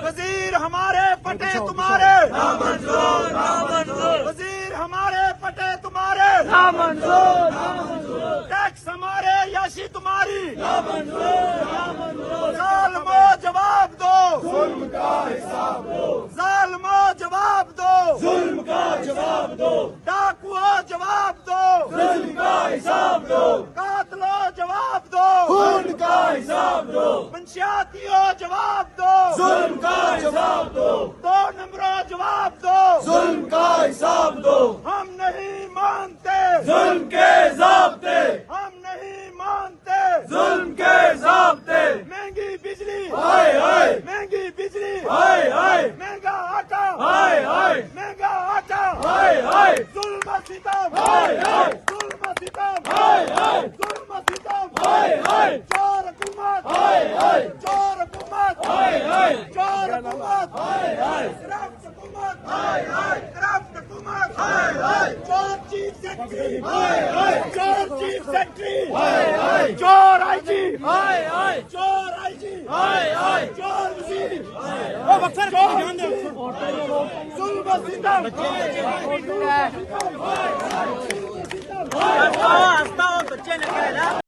वजीर हमारे पटे तुम्हारे, वजीर हमारे पटे तुम्हारे, टैक्स हमारे याशी तुम्हारी, जालिमो जवाब दो, जुल्म का हिसाब दो, जालिमो जवाब दो, जुल्म का जवाब दो, डाकुओ जवाब दो, जुल्म का हिसाब दो, कातलो जवाब दो, खून का हिसाब दो, मंशियातियों जवाब दो, जुल्म का जवाब दो, 2 नंबरों जवाब दो, जुल्म का हिसाब दो, हम नहीं मानते जुल्म के ज़ाब्ते, हम नहीं मानते जुल्म के ज़ाब्ते, महंगी बिजली हाय हाय, महंगी बिजली हाय हाय, महंगा आटा हाय हाय, महंगा आटा हाय हाय, जुल्म सितम हाय हाय, जुल्म सितम हाय हाय, जुल्म सितम हाय हाय, चोर हुकूमत हाय हाय, चोर हुकूमत हाय हाय, चोर हुकूमत हाय हाय, करप्ट हुकूमत हाय हाय, करप्ट हुकूमत हाय हाय, चोर चीफ सेक्रेटरी हाय हाय, चोर चीफ सेक्रेटरी हाय हाय, चोर आईजी हाय हाय, चोर आईजी हाय हाय, चोर वजीर हाय हाय, बक्सर ध्यान दे, जुल्म सितम हाय हाय,